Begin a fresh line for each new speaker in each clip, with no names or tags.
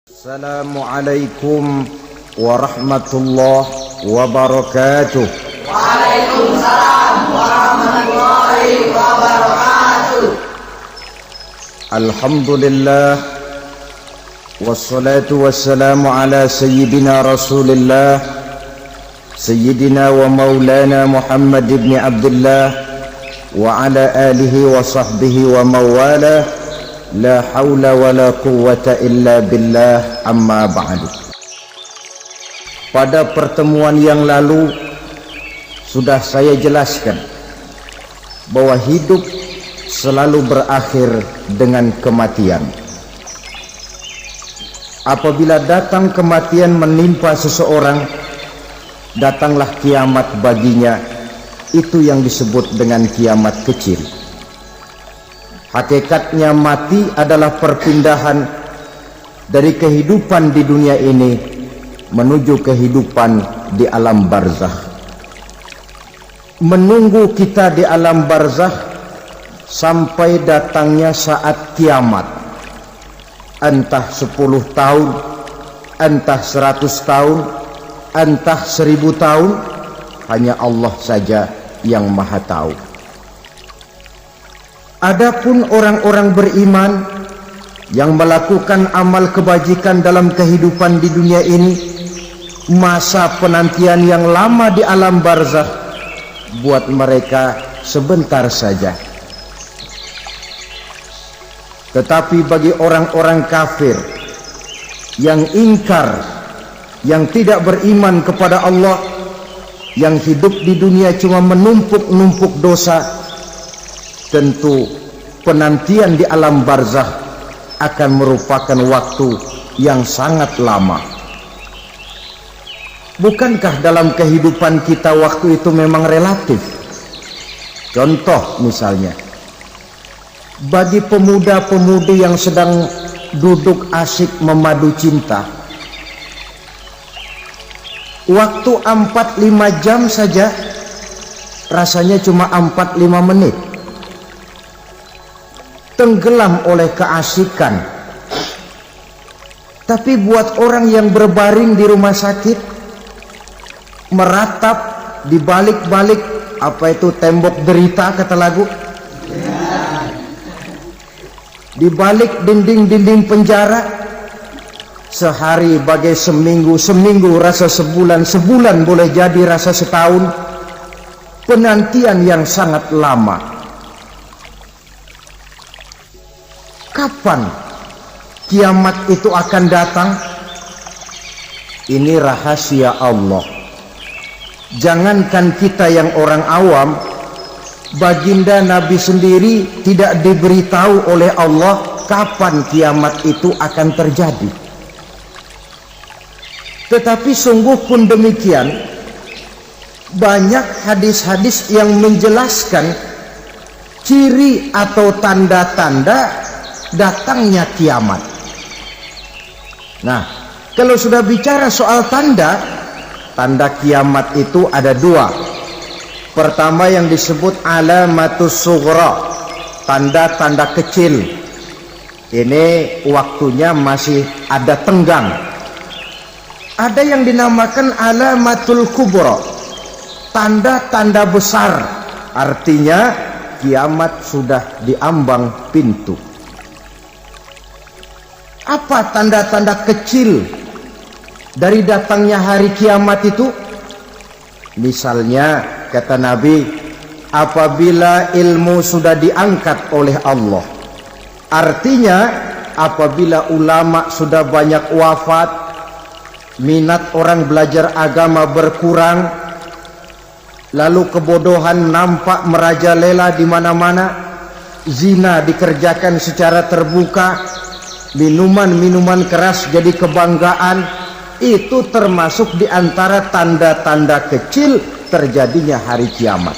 Assalamualaikum warahmatullahi wabarakatuh.
Waalaikumsalam warahmatullahi wabarakatuh.
Alhamdulillah wassalatu wassalamu ala sayyidina Rasulillah sayyidina wa maulana Muhammad ibn Abdullah wa ala alihi wa sahbihi wa mawalah. La haula wa la quwwata illa billah, amma ba'du. Pada pertemuan yang lalu sudah saya jelaskan bahwa hidup selalu berakhir dengan kematian. Apabila datang kematian menimpa seseorang, datanglah kiamat baginya. Itu yang disebut dengan kiamat kecil. Hakikatnya mati adalah perpindahan dari kehidupan di dunia ini menuju kehidupan di alam barzakh. Menunggu kita di alam barzakh sampai datangnya saat kiamat. Entah 10 tahun, entah 100 tahun, entah 1000 tahun, hanya Allah saja yang maha tahu. Adapun orang-orang beriman yang melakukan amal kebajikan dalam kehidupan di dunia ini, masa penantian yang lama di alam barzakh buat mereka sebentar saja. Tetapi bagi orang-orang kafir yang ingkar, yang tidak beriman kepada Allah, yang hidup di dunia cuma menumpuk-numpuk dosa, tentu penantian di alam barzakh akan merupakan waktu yang sangat lama. Bukankah dalam kehidupan kita waktu itu memang relatif? Contoh misalnya, bagi pemuda-pemudi yang sedang duduk asyik memadu cinta, waktu 4-5 jam saja rasanya cuma 4-5 menit. Tenggelam oleh keasikan. Tapi buat orang yang berbaring di rumah sakit, meratap di balik-balik apa itu tembok derita kata lagu, di balik dinding-dinding penjara, sehari bagai seminggu, seminggu rasa sebulan, sebulan boleh jadi rasa setahun. Penantian yang sangat lama. Kapan kiamat itu akan datang? Ini rahasia Allah. Jangankan kita yang orang awam, baginda Nabi sendiri tidak diberitahu oleh Allah kapan kiamat itu akan terjadi. Tetapi sungguh pun demikian, banyak hadis-hadis yang menjelaskan ciri atau tanda-tanda datangnya kiamat. Nah, kalau sudah bicara soal tanda kiamat itu ada 2. Pertama yang disebut alamatus sughra, tanda-tanda kecil. Ini waktunya masih ada tenggang. Ada yang dinamakan alamatul kubra, tanda-tanda besar. Artinya kiamat sudah diambang pintu. Apa tanda-tanda kecil dari datangnya hari kiamat itu? Misalnya kata Nabi, apabila ilmu sudah diangkat oleh Allah. Artinya apabila ulama sudah banyak wafat, minat orang belajar agama berkurang, lalu kebodohan nampak merajalela di mana-mana, zina dikerjakan secara terbuka, minuman-minuman keras jadi kebanggaan, itu termasuk di antara tanda-tanda kecil terjadinya hari kiamat.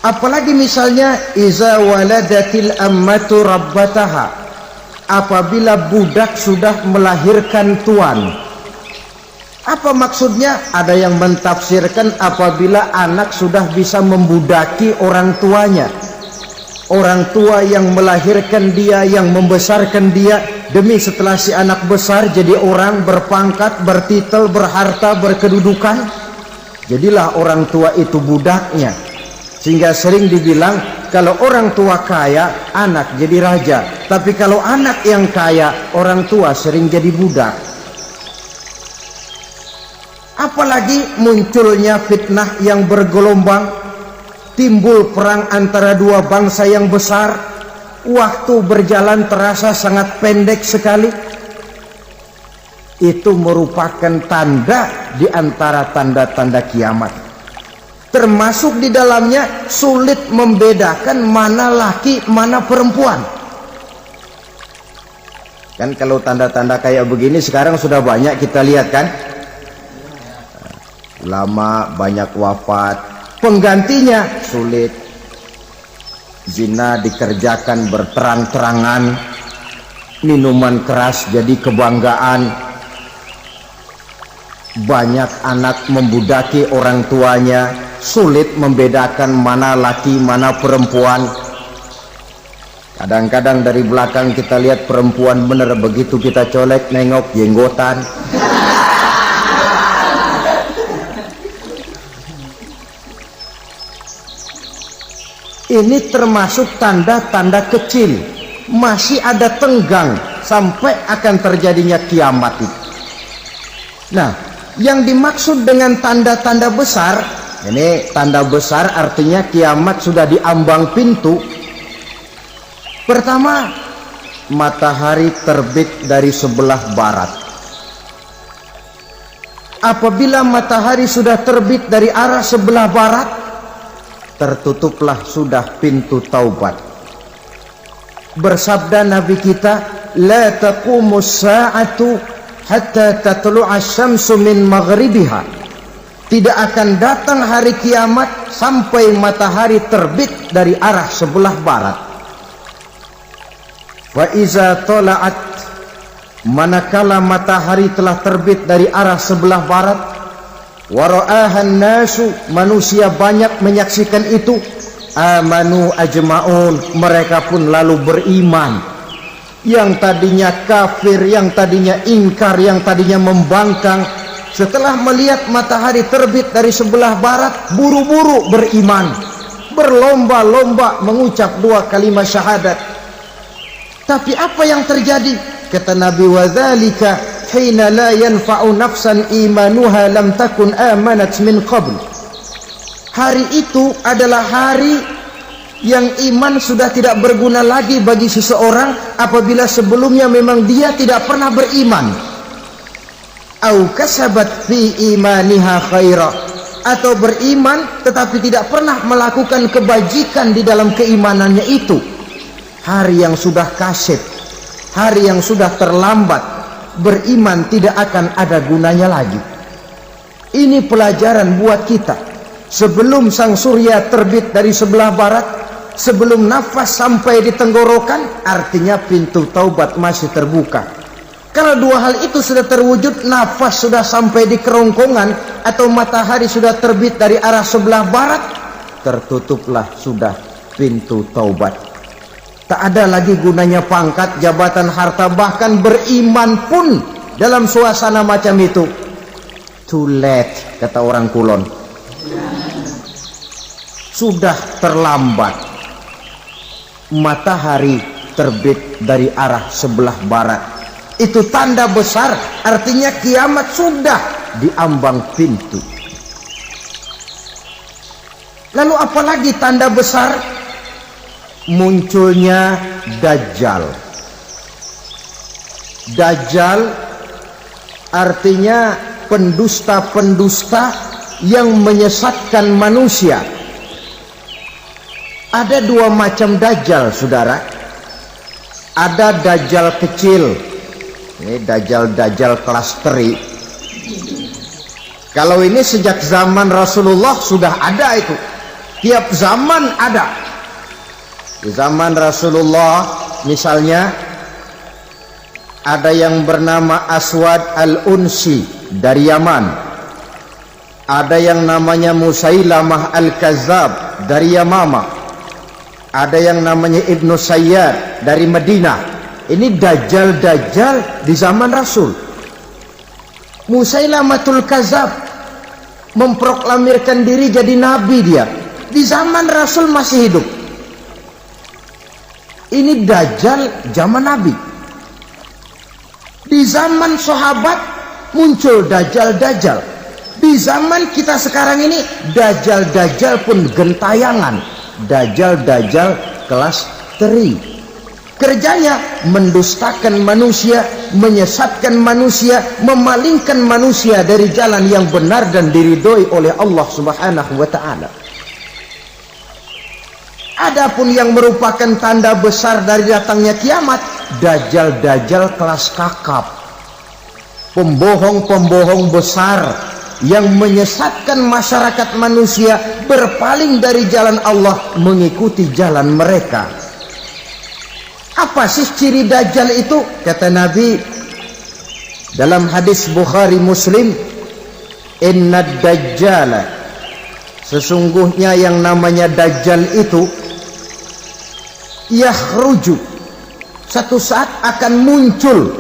Apalagi misalnya iza waladatil ammatu rabbataha, apabila budak sudah melahirkan tuan. Apa maksudnya? Ada yang mentafsirkan apabila anak sudah bisa membudaki orang tuanya. Orang tua yang melahirkan dia, yang membesarkan dia, demi setelah si anak besar jadi orang berpangkat, bertitel, berharta, berkedudukan, jadilah orang tua itu budaknya. Sehingga sering dibilang kalau orang tua kaya, anak jadi raja, tapi kalau anak yang kaya, orang tua sering jadi budak. Apalagi munculnya fitnah yang bergelombang, timbul perang antara dua bangsa yang besar, waktu berjalan terasa sangat pendek sekali. Itu merupakan tanda di antara tanda-tanda kiamat. Termasuk di dalamnya sulit membedakan mana laki, mana perempuan. Kan kalau tanda-tanda kayak begini sekarang sudah banyak kita lihat kan. Ulama banyak wafat, penggantinya sulit. Zina dikerjakan berterang-terangan, minuman keras jadi kebanggaan. Banyak anak membudaki orang tuanya, sulit membedakan mana laki mana perempuan. Kadang-kadang dari belakang kita lihat perempuan bener, begitu kita colek nengok jenggotan. Ini termasuk tanda-tanda kecil, masih ada tenggang sampai akan terjadinya kiamat itu. Nah, yang dimaksud dengan tanda-tanda besar, ini tanda besar artinya kiamat sudah diambang pintu. Pertama, matahari terbit dari sebelah barat. Apabila matahari sudah terbit dari arah sebelah barat, tertutuplah sudah pintu taubat. Bersabda Nabi kita, la taqumus sa'atu hatta tatlu'a syamsu min maghribiha. Tidak akan datang hari kiamat sampai matahari terbit dari arah sebelah barat. Wa iza tala'at, manakala matahari telah terbit dari arah sebelah barat, wa ra'ahan nasu, manusia banyak menyaksikan itu, amanu ajma'un, mereka pun lalu beriman. Yang tadinya kafir, yang tadinya ingkar, yang tadinya membangkang, setelah melihat matahari terbit dari sebelah barat, buru-buru beriman, berlomba-lomba mengucap dua kalimat syahadat. Tapi apa yang terjadi? Kata Nabi, wadzalika hina la yanfa'u nafsan imanuha lam takun amanat min qabl. Hari itu adalah hari yang iman sudah tidak berguna lagi bagi seseorang apabila sebelumnya memang dia tidak pernah beriman. Au kasabat fi imaniha khaira, atau beriman tetapi tidak pernah melakukan kebajikan di dalam keimanannya itu. Hari yang sudah kasib, hari yang sudah terlambat, beriman tidak akan ada gunanya lagi. Ini pelajaran buat kita. Sebelum sang surya terbit dari sebelah barat, sebelum nafas sampai di tenggorokan, artinya pintu taubat masih terbuka. Kalau dua hal itu sudah terwujud, nafas sudah sampai di kerongkongan atau matahari sudah terbit dari arah sebelah barat, tertutuplah sudah pintu taubat. Tak ada lagi gunanya pangkat, jabatan, harta, bahkan beriman pun dalam suasana macam itu. Too late, kata orang Kulon. Sudah terlambat. Matahari terbit dari arah sebelah barat, itu tanda besar, artinya kiamat sudah diambang pintu. Lalu apalagi tanda besar? Munculnya Dajjal. Dajjal artinya pendusta-pendusta yang menyesatkan manusia. Ada dua macam Dajjal, saudara. Ada Dajjal kecil, ini Dajjal kelas teri. Kalau ini sejak zaman Rasulullah sudah ada itu. Tiap zaman ada. Di zaman Rasulullah misalnya ada yang bernama Aswad al-Unsi dari Yaman. Ada yang namanya Musailamah al-Kazzab dari Yamama. Ada yang namanya Ibnu Sayyad dari Madinah. ini dajjal-dajjal di zaman Rasul. Musailamatul Kadzab memproklamirkan diri jadi nabi, dia di zaman Rasul masih hidup. Ini dajjal zaman Nabi. Di zaman sahabat muncul dajjal-dajjal. Di zaman kita sekarang ini dajjal-dajjal pun gentayangan. Dajjal-dajjal kelas teri. Kerjanya mendustakan manusia, menyesatkan manusia, memalingkan manusia dari jalan yang benar dan diridhoi oleh Allah Subhanahu wa taala. Adapun yang merupakan tanda besar dari datangnya kiamat, dajjal-dajjal kelas kakap, pembohong-pembohong besar yang menyesatkan masyarakat manusia berpaling dari jalan Allah mengikuti jalan mereka. Apa sih ciri dajjal itu? Kata Nabi dalam hadis Bukhari Muslim, "Inna dajjala", sesungguhnya yang namanya dajjal itu yakhruju, satu saat akan muncul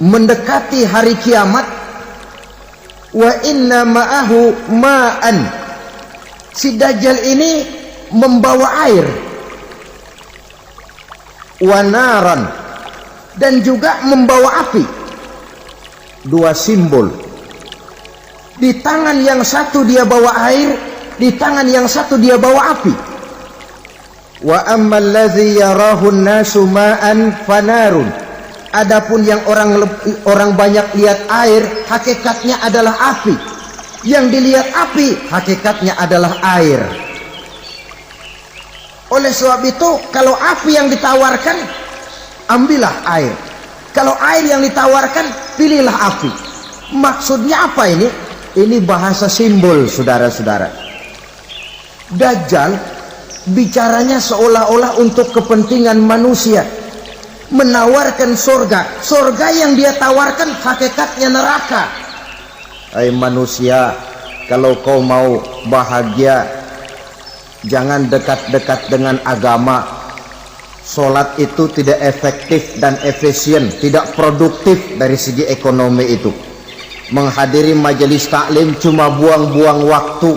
mendekati hari kiamat. Wa inna ma'ahu ma'an, si dajjal ini membawa air. Wa naran, dan juga membawa api. Dua simbol. Di tangan yang satu dia bawa air, di tangan yang satu dia bawa api. Wa ammal ladzi yarahu an-nasu ma'an fanarun, adapun yang orang banyak lihat air, hakikatnya adalah api. Yang dilihat api, hakikatnya adalah air. Oleh sebab itu, kalau api yang ditawarkan, ambillah air. Kalau air yang ditawarkan, pilihlah api. Maksudnya apa ini? Ini bahasa simbol, saudara-saudara. Dajjal bicaranya seolah-olah untuk kepentingan manusia, menawarkan surga. Surga yang dia tawarkan hakikatnya neraka. Hai manusia, kalau kau mau bahagia, jangan dekat-dekat dengan agama. Sholat itu tidak efektif dan efisien, tidak produktif dari segi ekonomi itu. Menghadiri majelis taklim cuma buang-buang waktu.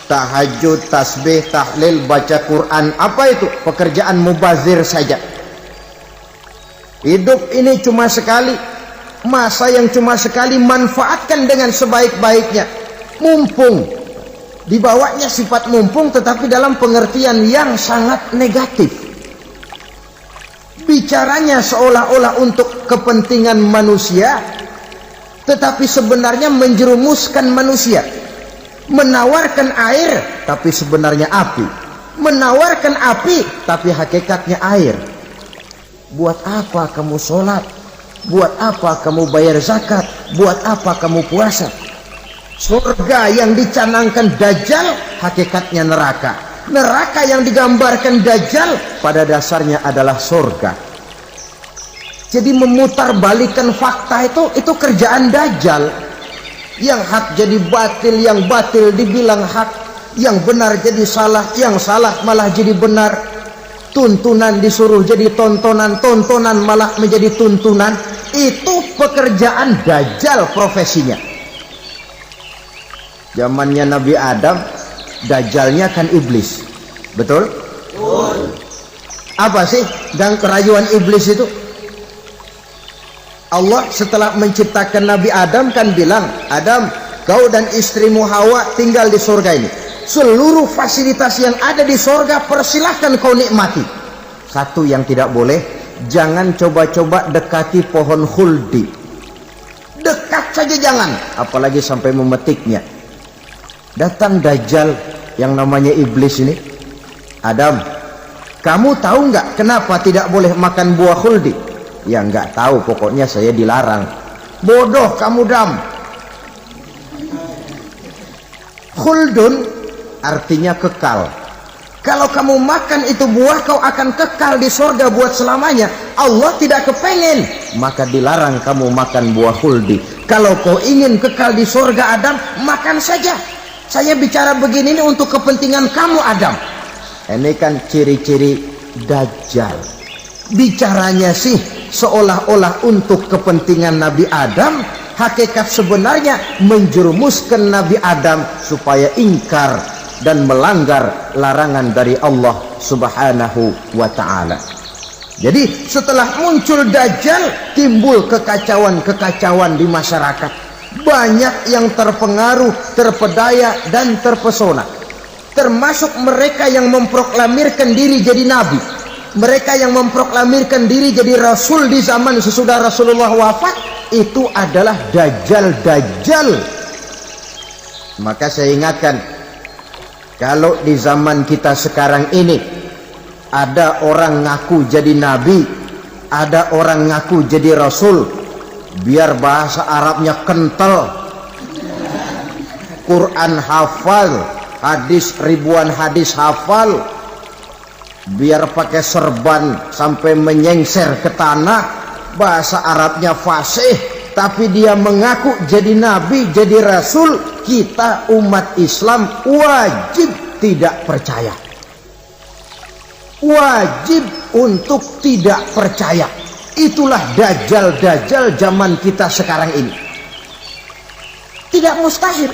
Tahajud, tasbih, tahlil, baca Quran, apa itu? Pekerjaan mubazir saja. Hidup ini cuma sekali, masa yang cuma sekali, manfaatkan dengan sebaik-baiknya. Mumpung, dibawanya sifat mumpung tetapi dalam pengertian yang sangat negatif. Bicaranya seolah-olah untuk kepentingan manusia, tetapi sebenarnya menjerumuskan manusia. Menawarkan air tapi sebenarnya api, menawarkan api tapi hakikatnya air. Buat apa kamu sholat? Buat apa kamu bayar zakat? Buat apa kamu puasa? Surga yang dicanangkan dajjal hakikatnya neraka. Neraka yang digambarkan dajjal pada dasarnya adalah surga. Jadi memutarbalikkan fakta itu kerjaan dajjal. Yang hak jadi batil, yang batil dibilang hak, yang benar jadi salah, yang salah malah jadi benar. Tuntunan disuruh jadi tontonan, tontonan malah menjadi tuntunan. Itu pekerjaan dajjal profesinya. Zamannya Nabi Adam, dajjalnya kan iblis. Betul? Betul. Apa sih gang kerayuan iblis itu? Allah setelah menciptakan Nabi Adam kan bilang, Adam, kau dan istrimu Hawa tinggal di surga ini. Seluruh fasilitas yang ada di surga persilahkan kau nikmati. Satu yang tidak boleh, jangan coba-coba dekati pohon khuldi. Dekat saja jangan, apalagi sampai memetiknya. Datang dajjal yang namanya iblis ini. Adam, kamu tahu nggak kenapa tidak boleh makan buah khuldi? Ya nggak tahu, pokoknya saya dilarang. Bodoh kamu Dam. Khuldun artinya kekal. Kalau kamu makan itu buah, kau akan kekal di surga buat selamanya. Allah tidak kepengen, maka dilarang kamu makan buah khuldi. Kalau kau ingin kekal di surga Adam, makan saja. Saya bicara begini ini untuk kepentingan kamu Adam. Ini kan ciri-ciri dajjal. Bicaranya sih seolah-olah untuk kepentingan Nabi Adam, hakikat sebenarnya menjerumuskan Nabi Adam supaya ingkar dan melanggar larangan dari Allah Subhanahu wa ta'ala. Jadi setelah muncul Dajjal, timbul kekacauan-kekacauan di masyarakat. Banyak yang terpengaruh, terpedaya dan terpesona, termasuk mereka yang memproklamirkan diri jadi nabi, mereka yang memproklamirkan diri jadi rasul di zaman sesudah Rasulullah wafat. Itu adalah Dajjal. Maka saya ingatkan, kalau di zaman kita sekarang ini ada orang ngaku jadi nabi, ada orang ngaku jadi rasul, biar bahasa Arabnya kental, Quran hafal, hadis ribuan hadis hafal, biar pakai serban sampai menyengser ke tanah, bahasa Arabnya fasih, tapi dia mengaku jadi nabi, jadi rasul, kita umat Islam wajib tidak percaya. Wajib untuk tidak percaya. Itulah dajjal zaman kita sekarang ini. Tidak mustahil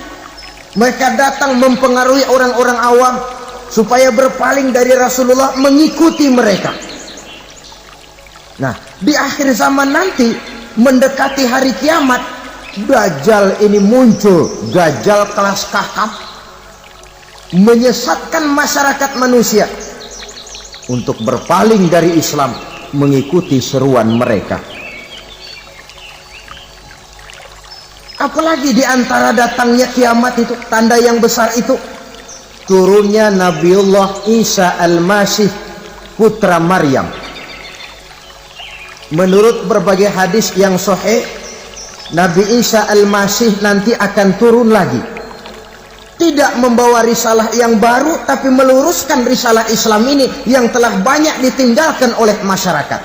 mereka datang mempengaruhi orang-orang awam supaya berpaling dari Rasulullah, mengikuti mereka. Nah, di akhir zaman nanti, mendekati hari kiamat, dajjal ini muncul, dajjal kelas kakap, menyesatkan masyarakat manusia untuk berpaling dari Islam, mengikuti seruan mereka. Apalagi di antara datangnya kiamat itu, tanda yang besar itu, turunnya Nabiullah Isa Al-Masih, putra Maryam. Menurut berbagai hadis yang sahih, Nabi Isa Al-Masih nanti akan turun lagi, tidak membawa risalah yang baru, tapi meluruskan risalah Islam ini yang telah banyak ditinggalkan oleh masyarakat.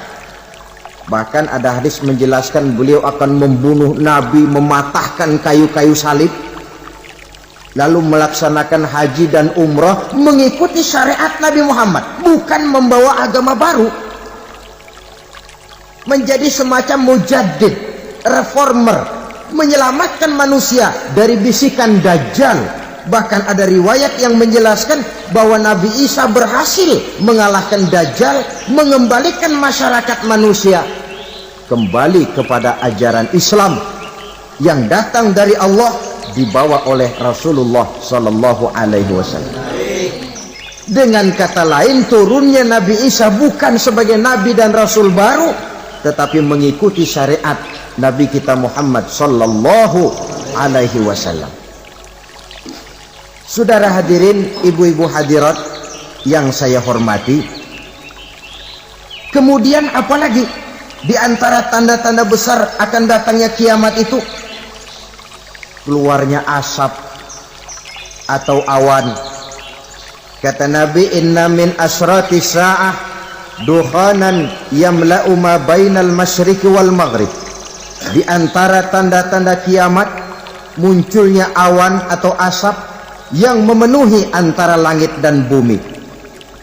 Bahkan ada hadis menjelaskan beliau akan membunuh Nabi, mematahkan kayu-kayu salib, lalu melaksanakan haji dan umrah mengikuti syariat Nabi Muhammad, bukan membawa agama baru. Menjadi semacam mujaddid, reformer, menyelamatkan manusia dari bisikan dajjal. Bahkan ada riwayat yang menjelaskan bahwa Nabi Isa berhasil mengalahkan dajjal, mengembalikan masyarakat manusia kembali kepada ajaran Islam yang datang dari Allah, dibawa oleh Rasulullah sallallahu alaihi wasallam. Dengan kata lain, turunnya Nabi Isa bukan sebagai nabi dan rasul baru, tetapi mengikuti syariat Nabi kita Muhammad sallallahu alaihi wasallam. Saudara hadirin, ibu-ibu hadirat yang saya hormati, kemudian apalagi di antara tanda-tanda besar akan datangnya kiamat itu? Keluarnya asap atau awan. Kata Nabi, inna min asrati sa'ah dukhanan yamla'u ma bainal masyriqi wal maghrib. Di antara tanda-tanda kiamat, munculnya awan atau asap yang memenuhi antara langit dan bumi.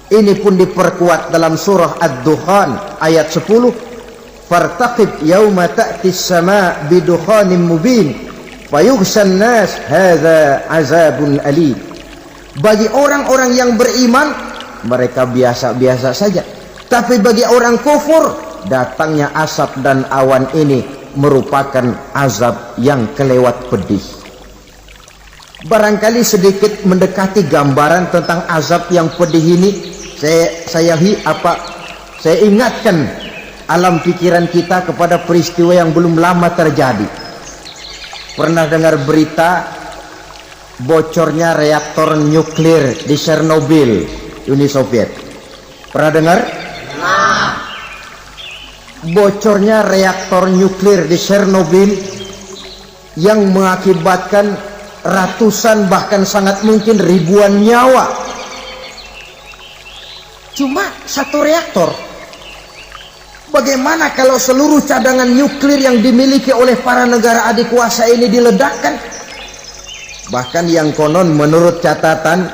Ini pun diperkuat dalam surah Ad-Dukhan ayat 10, fartaqib yauma ta'tis sama' bidukhanin mubin fayughshan nas hadza azabun alim. Bagi orang-orang yang beriman, mereka biasa-biasa saja, tapi bagi orang kufur, datangnya asap dan awan ini merupakan azab yang kelewat pedih. Barangkali sedikit mendekati gambaran tentang azab yang pedih ini, saya ingatkan alam pikiran kita kepada peristiwa yang belum lama terjadi. Pernah dengar berita bocornya reaktor nuklir di Chernobyl, Uni Soviet? Pernah dengar? Bocornya reaktor nuklir di Chernobyl yang mengakibatkan ratusan, bahkan sangat mungkin ribuan nyawa. Cuma satu reaktor. Bagaimana kalau seluruh cadangan nuklir yang dimiliki oleh para negara adik kuasa ini diledakkan? Bahkan yang konon menurut catatan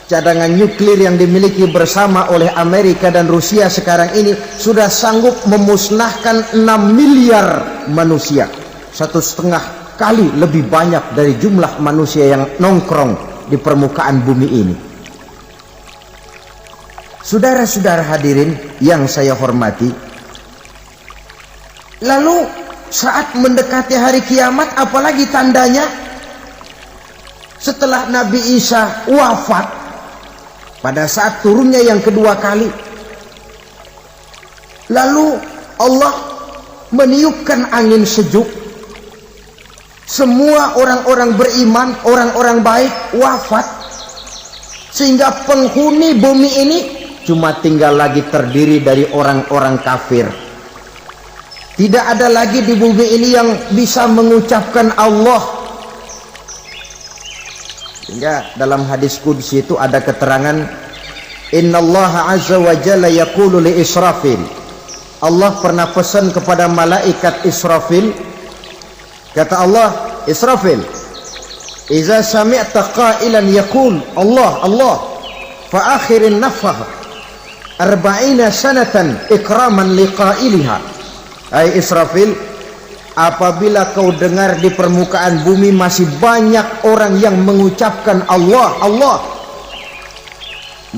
cadangan nuklir yang dimiliki bersama oleh Amerika dan Rusia sekarang ini sudah sanggup memusnahkan 6 miliar manusia, 1,5 kali lebih banyak dari jumlah manusia yang nongkrong di permukaan bumi ini. Saudara-saudara hadirin yang saya hormati, lalu saat mendekati hari kiamat, apalagi tandanya setelah Nabi Isa wafat pada saat turunnya yang kedua kali, lalu Allah meniupkan angin sejuk, semua orang-orang beriman, orang-orang baik wafat, sehingga penghuni bumi ini cuma tinggal lagi terdiri dari orang-orang kafir. Tidak ada lagi di bumi ini yang bisa mengucapkan Allah. Sehingga dalam hadis qudsi itu ada keterangan, innallaha azza wa jalla yaqulu li Israfil. Allah pernah pesan kepada malaikat Israfil, kata Allah, Israfil, iza sami'ta qailan yaqul Allah Allah fa akhirin nafah 40 sanatan ikraman liqailiha. Hai Israfil, apabila kau dengar di permukaan bumi masih banyak orang yang mengucapkan Allah Allah,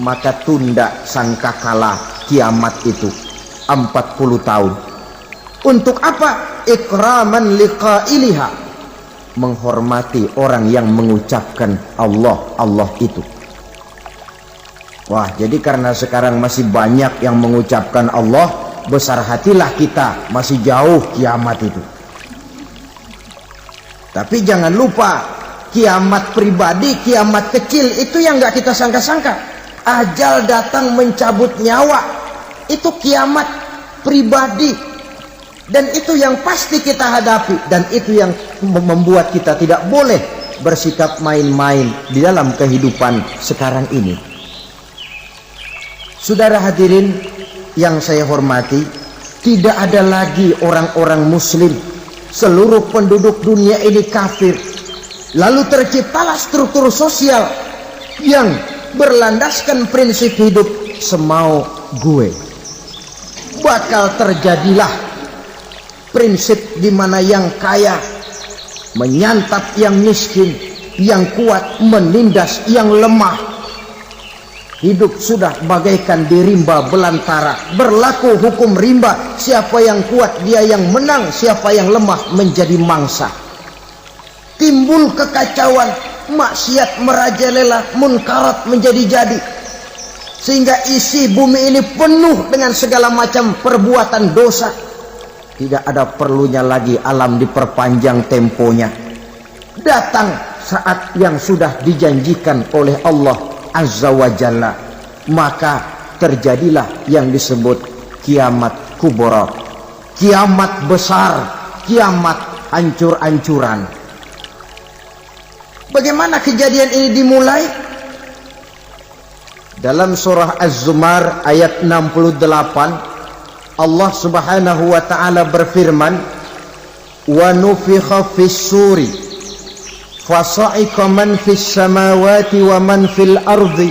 maka tunda sangkakala kiamat itu 40 tahun. Untuk apa? Ikraman liqailiha, menghormati orang yang mengucapkan Allah Allah itu. Wah, jadi karena sekarang masih banyak yang mengucapkan Allah, besar hatilah kita, masih jauh kiamat itu. Tapi jangan lupa, kiamat pribadi, kiamat kecil itu yang nggak kita sangka-sangka. Ajal datang mencabut nyawa, itu kiamat pribadi, dan itu yang pasti kita hadapi, dan itu yang membuat kita tidak boleh bersikap main-main di dalam kehidupan sekarang ini. Saudara hadirin yang saya hormati, tidak ada lagi orang-orang muslim. Seluruh penduduk dunia ini kafir. Lalu terciptalah struktur sosial yang berlandaskan prinsip hidup semau gue. Bakal terjadilah prinsip di mana yang kaya menyantap yang miskin, yang kuat menindas yang lemah. Hidup sudah bagaikan di rimba belantara, berlaku hukum rimba, siapa yang kuat dia yang menang, siapa yang lemah menjadi mangsa. Timbul kekacauan, maksiat merajalela, munkarat menjadi-jadi, sehingga isi bumi ini penuh dengan segala macam perbuatan dosa. Tidak ada perlunya lagi alam diperpanjang temponya. Datang saat yang sudah dijanjikan oleh Allah Azza wa Jalla, maka terjadilah yang disebut kiamat kubra, kiamat besar, kiamat hancur-hancuran. Bagaimana kejadian ini dimulai? Dalam surah Az-Zumar ayat 68, Allah Subhanahu wa taala berfirman, wa nufikha fis-suri fasa'iqa man fis samawati wa man fil ardi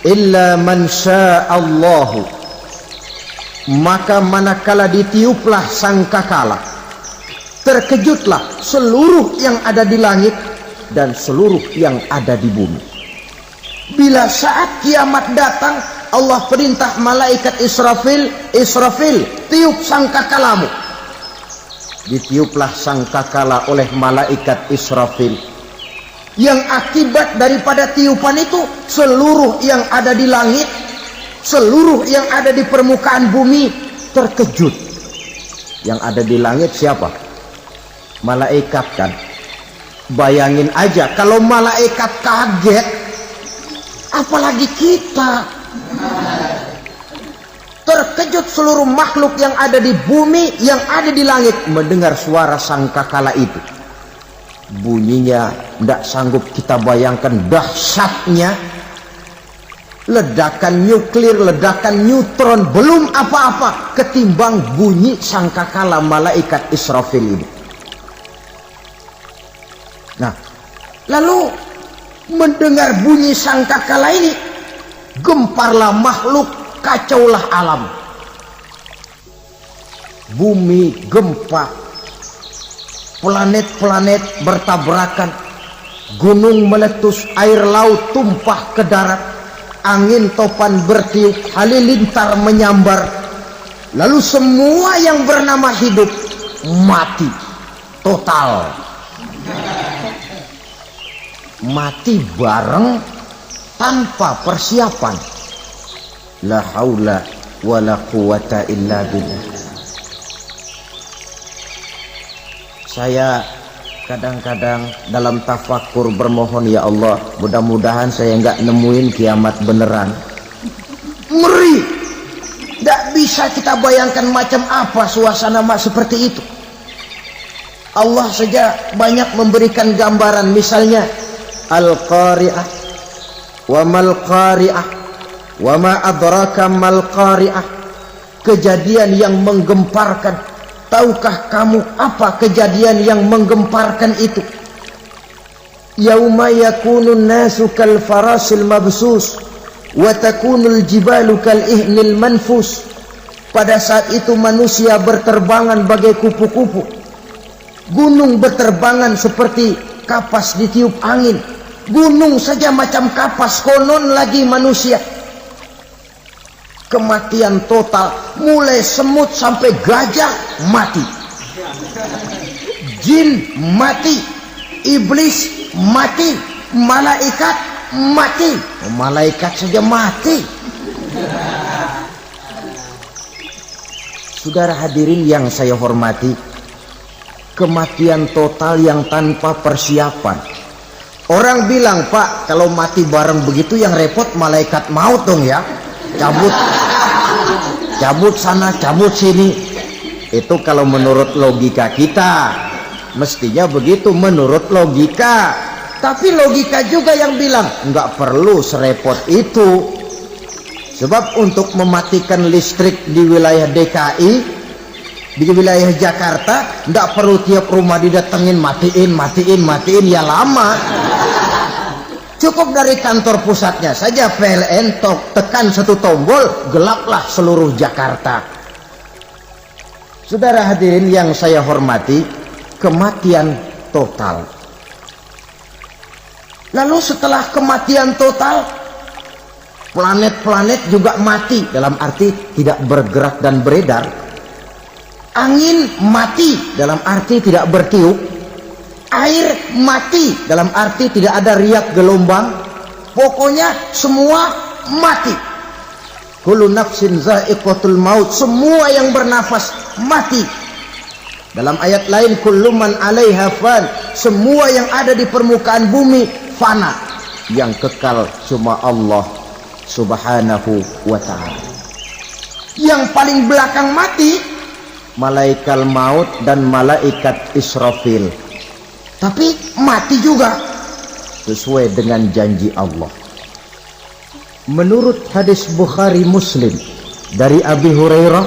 illa man sya'allahu. Maka manakala ditiuplah sangkakala, terkejutlah seluruh yang ada di langit dan seluruh yang ada di bumi. Bila saat kiamat datang, Allah perintah malaikat Israfil, Israfil, tiup sangkakalamu. Ditiuplah sangkakala oleh malaikat Israfil. Yang akibat daripada tiupan itu, seluruh yang ada di langit, seluruh yang ada di permukaan bumi terkejut. Yang ada di langit siapa? Malaikat kan. Bayangin aja kalau malaikat kaget, apalagi kita. Terkejut seluruh makhluk yang ada di bumi, yang ada di langit mendengar suara sangkakala itu. Bunyinya tidak sanggup kita bayangkan dahsyatnya. Ledakan nuklir, ledakan neutron, belum apa-apa ketimbang bunyi sangkakala malaikat Israfil ini. Nah, lalu Mendengar bunyi sangkakala ini, gemparlah makhluk, kacaulah alam. Bumi gempa, planet-planet bertabrakan, gunung meletus, air laut tumpah ke darat, angin topan bertiup, halilintar menyambar. Lalu semua yang bernama hidup mati total. Mati bareng tanpa persiapan. La haula wala quwata illa billah. Saya kadang-kadang dalam tafakur bermohon, ya Allah, mudah-mudahan saya enggak nemuin kiamat beneran. Ngeri. Tidak bisa kita bayangkan macam apa suasana seperti itu. Allah saja banyak memberikan gambaran, misalnya Al-Qari'ah, wa mal Qari'ah, wa ma adraka mal Qari'ah. Kejadian yang menggemparkan. Tahukah kamu apa kejadian yang menggemparkan itu? Yauma yakunun nasu kal farasil mabsus wa takunul jibalu kal ihnil manfus. Pada saat itu manusia berterbangan bagai kupu-kupu, gunung berterbangan seperti kapas ditiup angin. Gunung saja macam kapas, konon lagi manusia. Kematian total, mulai semut sampai gajah mati, jin mati, iblis mati, malaikat mati. Malaikat saja mati. Saudara hadirin yang saya hormati, kematian total yang tanpa persiapan. Orang bilang, Pak, kalau mati bareng begitu yang repot malaikat maut dong ya. Cabut sana, cabut sini. Itu kalau menurut logika kita, mestinya begitu menurut logika. Tapi logika juga yang bilang nggak perlu serepot itu. Sebab untuk mematikan listrik di wilayah DKI, di wilayah Jakarta, nggak perlu tiap rumah didatengin matiin ya lama. Cukup dari kantor pusatnya saja PLN, tekan satu tombol, gelaplah seluruh Jakarta. Saudara hadirin yang saya hormati, kematian total. Lalu setelah kematian total, planet-planet juga mati, dalam arti tidak bergerak dan beredar. Angin mati, dalam arti tidak bertiup. Air mati, dalam arti tidak ada riak gelombang. Pokoknya semua mati. Kullu nafsin za'iqatul maut, semua yang bernafas mati. Dalam ayat lain, kullu man 'alaiha fan, semua yang ada di permukaan bumi fana. Yang kekal cuma Allah Subhanahu wa ta'ala. Yang paling belakang mati malaikat maut dan malaikat Israfil. Tapi mati juga sesuai dengan janji Allah. Menurut hadis Bukhari Muslim dari Abi Hurairah,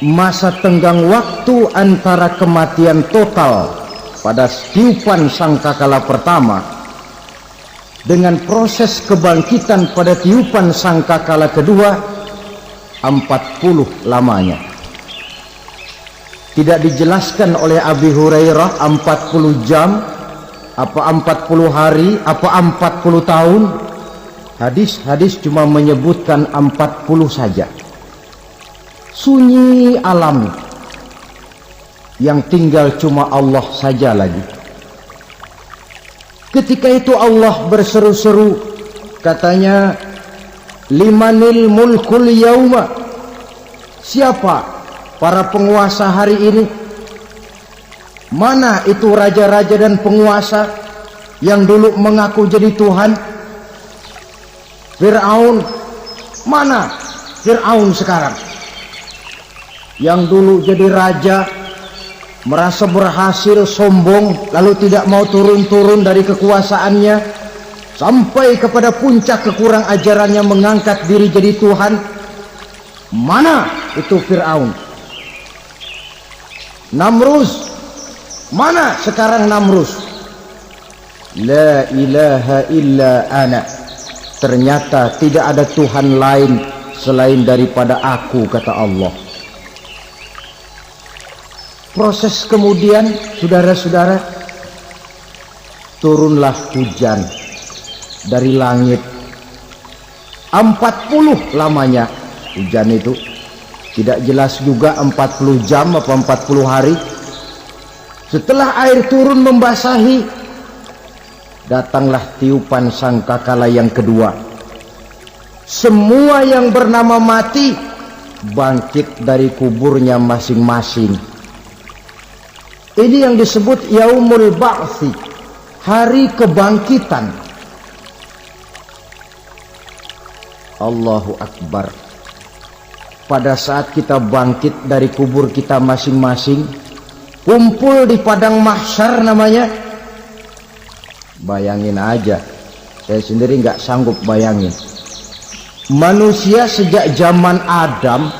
masa tenggang waktu antara kematian total pada tiupan sangkakala pertama dengan proses kebangkitan pada tiupan sangkakala kedua 40 lamanya. Tidak dijelaskan oleh Abi Hurairah 40 jam, apa 40 hari, apa 40 tahun. Hadis-hadis cuma menyebutkan 40 saja. Sunyi alam, yang tinggal cuma Allah saja lagi. Ketika itu Allah berseru-seru, katanya, limanil mulkul yauma, siapa para penguasa hari ini? Mana itu raja-raja dan penguasa yang dulu mengaku jadi Tuhan? Fir'aun, mana Fir'aun sekarang? Yang dulu jadi raja, merasa berhasil, sombong, lalu tidak mau turun-turun dari kekuasaannya, sampai kepada puncak kekurang ajarannya mengangkat diri jadi Tuhan. Mana itu Fir'aun? Namrus, mana sekarang Namrus? La ilaha illa ana. Ternyata tidak ada Tuhan lain selain daripada aku, kata Allah. Proses kemudian, saudara-saudara, turunlah hujan dari langit. 40 lamanya hujan itu. Tidak jelas juga 40 jam apa 40 hari. Setelah air turun membasahi, datanglah tiupan sangkakala yang kedua. Semua yang bernama mati bangkit dari kuburnya masing-masing. Ini yang disebut Yaumul Ba'thi, hari kebangkitan. Allahu Akbar. Pada saat kita bangkit dari kubur kita masing-masing, kumpul di padang mahsyar namanya. Bayangin aja, saya sendiri nggak sanggup bayangin. Manusia sejak zaman Adam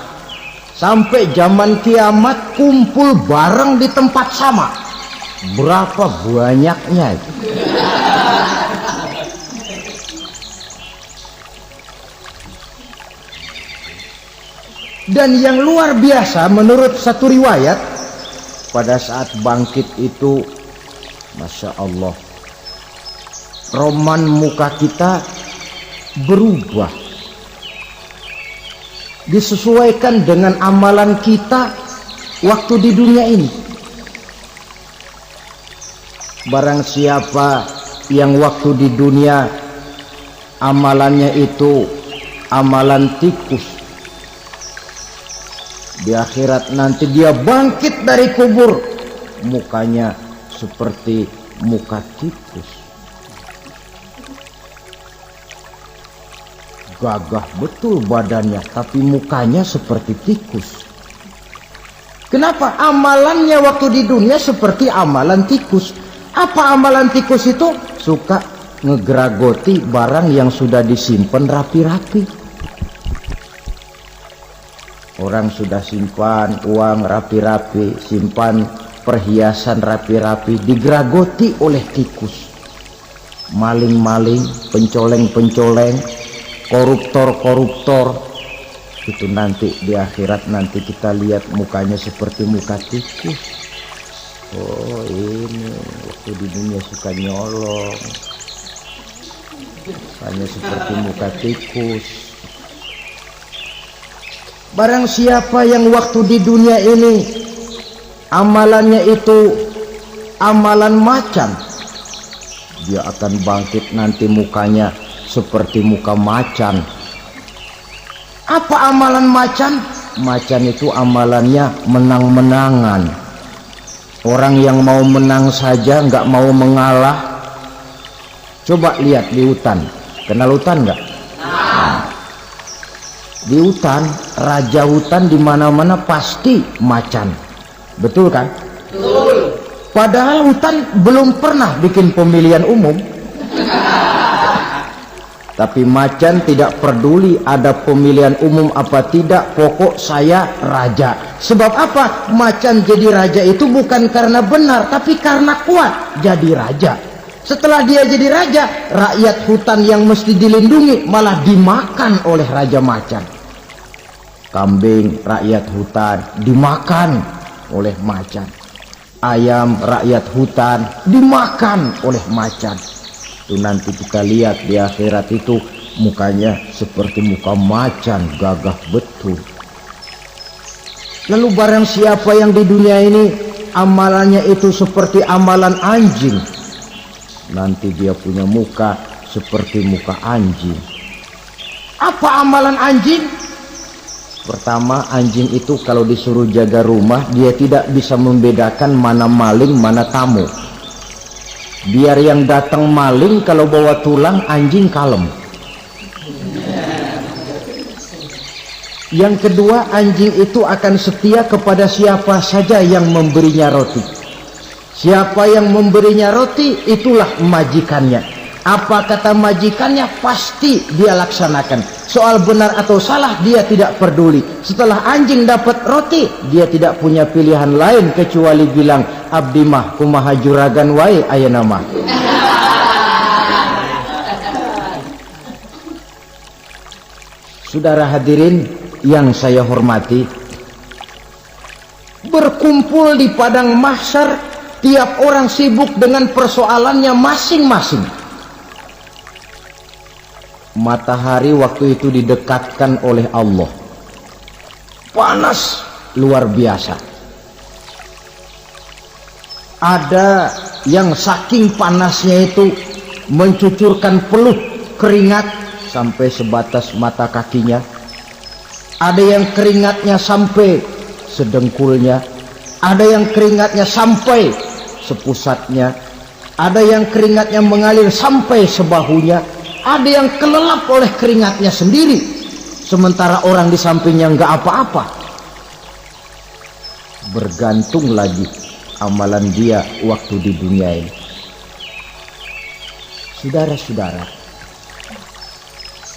sampai zaman kiamat kumpul bareng di tempat sama. Berapa banyaknya itu? Dan yang luar biasa menurut satu riwayat, pada saat bangkit itu, Masya Allah, roman muka kita berubah, disesuaikan dengan amalan kita waktu di dunia ini. Barang siapa yang waktu di dunia amalannya itu amalan tikus, di akhirat nanti dia bangkit dari kubur, mukanya seperti muka tikus. Gagah betul badannya, tapi mukanya seperti tikus. Kenapa? Amalannya waktu di dunia seperti amalan tikus. Apa amalan tikus itu? Suka ngegeragoti barang yang sudah disimpan rapi-rapi. Orang sudah simpan uang rapi-rapi, simpan perhiasan rapi-rapi, digeragoti oleh tikus. Maling-maling, pencoleng-pencoleng, koruptor-koruptor, itu nanti di akhirat nanti kita lihat mukanya seperti muka tikus. Oh, ini waktu di dunia suka nyolong, hanya seperti muka tikus. Barang siapa yang waktu di dunia ini amalannya itu amalan macan, dia akan bangkit nanti mukanya seperti muka macan. Apa amalan macan? Macan itu amalannya menang-menangan. Orang yang mau menang saja nggak mau mengalah. Coba lihat di hutan, kenal hutan nggak? Di hutan, raja hutan di mana-mana pasti macan, betul kan?
Betul.
Padahal hutan belum pernah bikin pemilihan umum. Tapi macan tidak peduli ada pemilihan umum apa tidak, pokok saya raja. Sebab apa? Macan jadi raja itu bukan karena benar, tapi karena kuat jadi raja. Setelah dia jadi raja, rakyat hutan yang mesti dilindungi malah dimakan oleh raja macan. Kambing rakyat hutan dimakan oleh macan. Ayam rakyat hutan dimakan oleh macan. Itu nanti kita lihat di akhirat itu mukanya seperti muka macan, gagah betul. Lalu barang siapa yang di dunia ini amalannya itu seperti amalan anjing, nanti dia punya muka seperti muka anjing. Apa amalan anjing? Pertama, anjing itu kalau disuruh jaga rumah, dia tidak bisa membedakan mana maling mana tamu. Biar yang datang maling kalau bawa tulang, anjing kalem. Yang kedua, anjing itu akan setia kepada siapa saja yang memberinya roti. Siapa yang memberinya roti, itulah majikannya. Apa kata majikannya, pasti dia laksanakan. Soal benar atau salah, dia tidak peduli. Setelah anjing dapat roti, dia tidak punya pilihan lain kecuali bilang, abdi mah kumaha juragan wae ayeuna mah. Saudara hadirin yang saya hormati, berkumpul di padang mahsyar, tiap orang sibuk dengan persoalannya masing-masing. Matahari waktu itu didekatkan oleh Allah, panas luar biasa. Ada yang saking panasnya itu mencucurkan peluh keringat sampai sebatas mata kakinya. Ada yang keringatnya sampai sedengkulnya, ada yang keringatnya sampai sepusatnya, ada yang keringatnya mengalir sampai sebahunya, ada yang kelelap oleh keringatnya sendiri, sementara orang di sampingnya nggak apa-apa. Bergantung lagi amalan dia waktu di dunia ini. Saudara-saudara,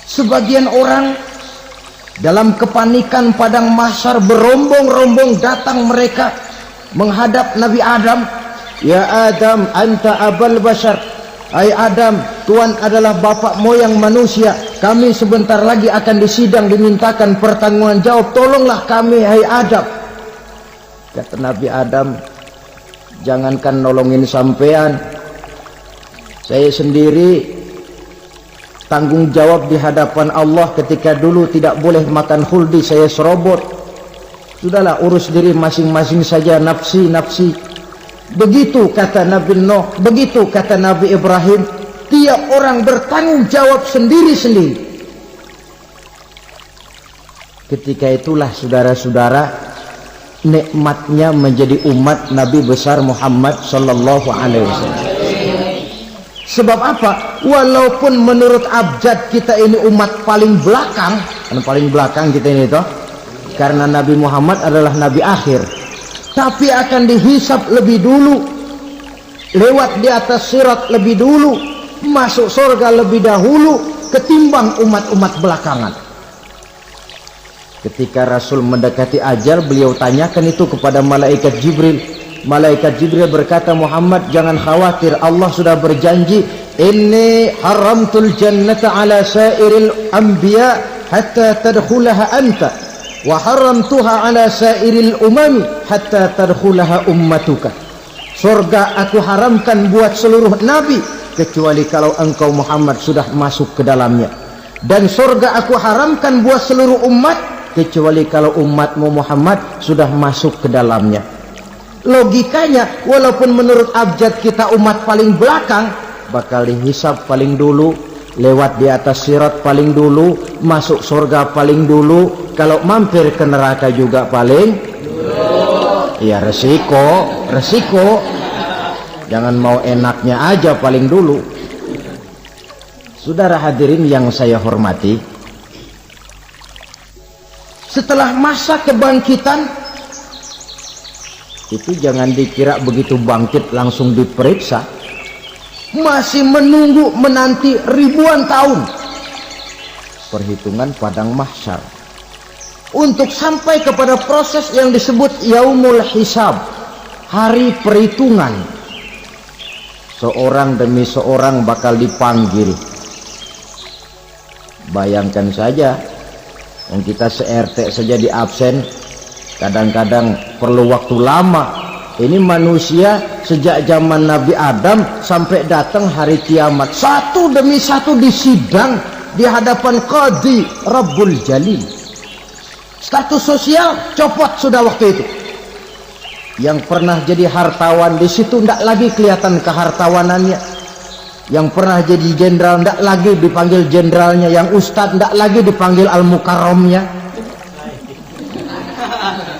sebagian orang dalam kepanikan padang mahsyar berombong-rombong datang mereka menghadap Nabi Adam. Ya Adam, anta abal bashar. Hai Adam, Tuhan adalah bapak moyang manusia. Kami sebentar lagi akan disidang, dimintakan pertanggungan jawab. Tolonglah kami, hai Adam. Kata Nabi Adam, jangankan nolongin sampean, saya sendiri tanggung jawab di hadapan Allah ketika dulu tidak boleh makan khuldi, saya serobot. Sudahlah, urus diri masing-masing saja, nafsi. Begitu kata Nabi Nuh, begitu kata Nabi Ibrahim. Tiap orang bertanggung jawab sendiri-sendiri. Ketika itulah saudara-saudara, nikmatnya menjadi umat Nabi besar Muhammad sallallahu alaihi wasallam. Sebab apa? Walaupun menurut abjad kita ini umat paling belakang, paling belakang kita ini toh, karena Nabi Muhammad adalah Nabi akhir, tapi akan dihisab lebih dulu, lewat di atas sirat lebih dulu, masuk surga lebih dahulu ketimbang umat-umat belakangan. Ketika Rasul mendekati ajal, beliau tanyakan itu kepada malaikat Jibril. Malaikat Jibril berkata, Muhammad jangan khawatir, Allah sudah berjanji, inni haramtul jannata ala sairil anbiya hatta tadkhulaha anta wa haramtuha ala sairil umami hatta tadkhulaha ummatuka. Surga aku haramkan buat seluruh nabi kecuali kalau engkau Muhammad sudah masuk ke dalamnya, dan surga aku haramkan buat seluruh umat kecuali kalau umatmu Muhammad sudah masuk ke dalamnya. Logikanya, walaupun menurut abjad kita umat paling belakang, bakal dihisab paling dulu, lewat di atas sirat paling dulu, masuk surga paling dulu, kalau mampir ke neraka juga paling dulu. Ya resiko. Jangan mau enaknya aja paling dulu. Saudara hadirin yang saya hormati, setelah masa kebangkitan itu jangan dikira begitu bangkit langsung diperiksa, masih menunggu menanti ribuan tahun perhitungan padang mahsyar untuk sampai kepada proses yang disebut yaumul hisab, hari perhitungan. Seorang demi seorang bakal dipanggil. Bayangkan saja, yang kita se-RT saja di absen kadang-kadang perlu waktu lama. Ini manusia sejak zaman Nabi Adam sampai datang hari kiamat, satu demi satu disidang di hadapan Qadhi Rabbul Jalil. Status sosial copot sudah waktu itu. Yang pernah jadi hartawan di situ tidak lagi kelihatan kehartawanannya. Yang pernah jadi jenderal tidak lagi dipanggil jenderalnya. Yang ustadz tidak lagi dipanggil al-mukarramnya.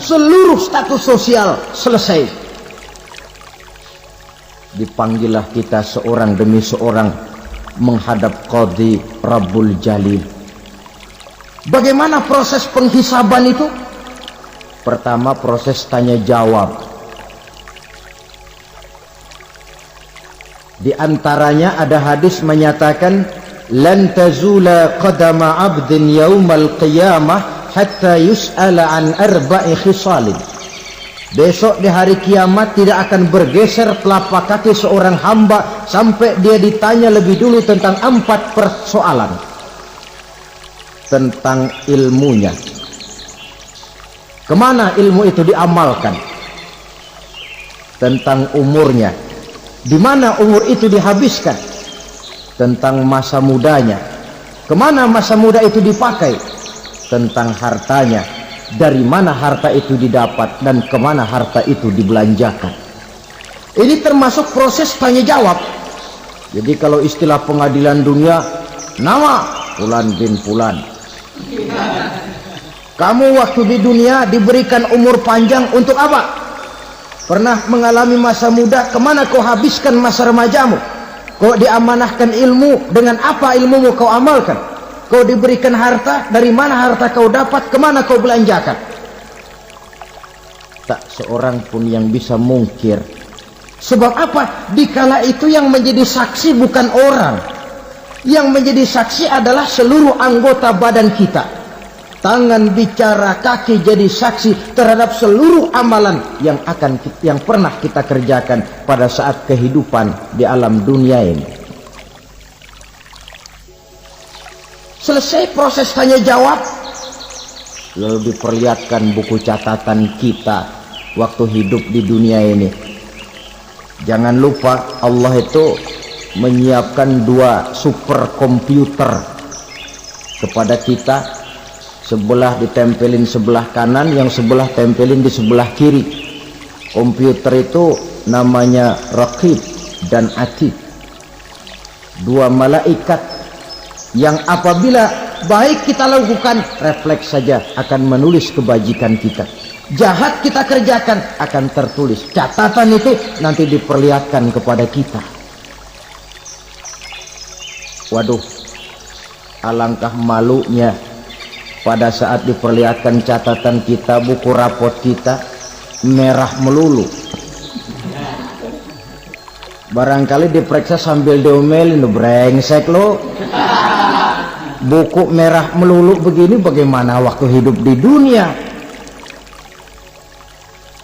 Seluruh status sosial selesai. Dipanggillah kita seorang demi seorang menghadap Qadhi Rabbul Jalil. Bagaimana proses penghisaban itu? Pertama, proses tanya jawab. Di antaranya ada hadis menyatakan, lan tazula qadama 'abdin yaumal qiyamah hatta yus'ala an arba'i khisalin. Besok di hari kiamat tidak akan bergeser telapak kaki seorang hamba sampai dia ditanya lebih dulu tentang 4 persoalan. tentang ilmunya. Kemana ilmu itu diamalkan? Tentang umurnya, di mana umur itu dihabiskan? Tentang masa mudanya, kemana masa muda itu dipakai? Tentang hartanya, dari mana harta itu didapat dan kemana harta itu dibelanjakan. Ini termasuk proses tanya jawab. Jadi kalau istilah pengadilan dunia, nama Fulan bin Fulan. Kamu waktu di dunia diberikan umur panjang untuk apa? Pernah mengalami masa muda, kemana kau habiskan masa remajamu? Kau diamanahkan ilmu, dengan apa ilmumu kau amalkan? Kau diberikan harta, dari mana harta kau dapat, kemana kau belanjakan? Tak seorang pun yang bisa mungkir. Sebab apa? Dikala itu yang menjadi saksi bukan orang. Yang menjadi saksi adalah seluruh anggota badan kita. Tangan bicara, kaki jadi saksi terhadap seluruh amalan yang pernah kita kerjakan pada saat kehidupan di alam dunia ini. Selesai proses tanya jawab, lalu diperlihatkan buku catatan kita waktu hidup di dunia ini. Jangan lupa Allah itu menyiapkan 2 superkomputer kepada kita. Sebelah ditempelin sebelah kanan, yang sebelah tempelin di sebelah kiri. Komputer itu namanya Raqib dan Atid, 2 malaikat yang apabila baik kita lakukan, refleks saja akan menulis kebajikan kita. Jahat kita kerjakan, akan tertulis. Catatan itu nanti diperlihatkan kepada kita. Waduh, alangkah malunya pada saat diperlihatkan catatan kita, buku rapot kita merah melulu. Barangkali diperiksa sambil diomelin, brengsek lo. Buku merah melulu begini, bagaimana waktu hidup di dunia?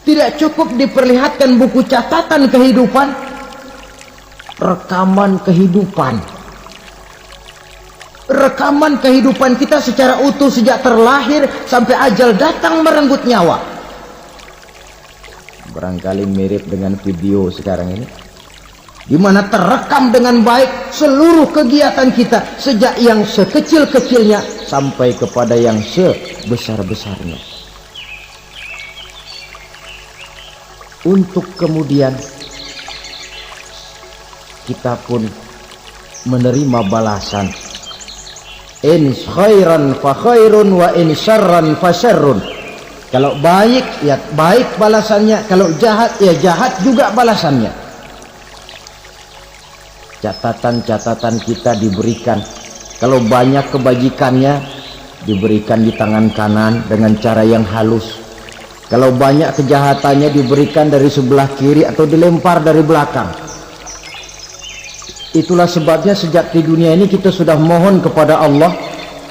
Tidak cukup diperlihatkan buku catatan kehidupan, rekaman kehidupan. Rekaman kehidupan kita secara utuh sejak terlahir sampai ajal datang merenggut nyawa. Barangkali mirip dengan video sekarang ini, di mana terekam dengan baik seluruh kegiatan kita, sejak yang sekecil-kecilnya sampai kepada yang sebesar-besarnya. Untuk kemudian kita pun menerima balasan. In khairan fa khairun wa in syarran fa syarrun. Kalau baik ya baik balasannya, kalau jahat ya jahat juga balasannya. Catatan-catatan kita diberikan. Kalau banyak kebajikannya diberikan di tangan kanan dengan cara yang halus. Kalau banyak kejahatannya diberikan dari sebelah kiri atau dilempar dari belakang. Itulah sebabnya sejak di dunia ini kita sudah mohon kepada Allah,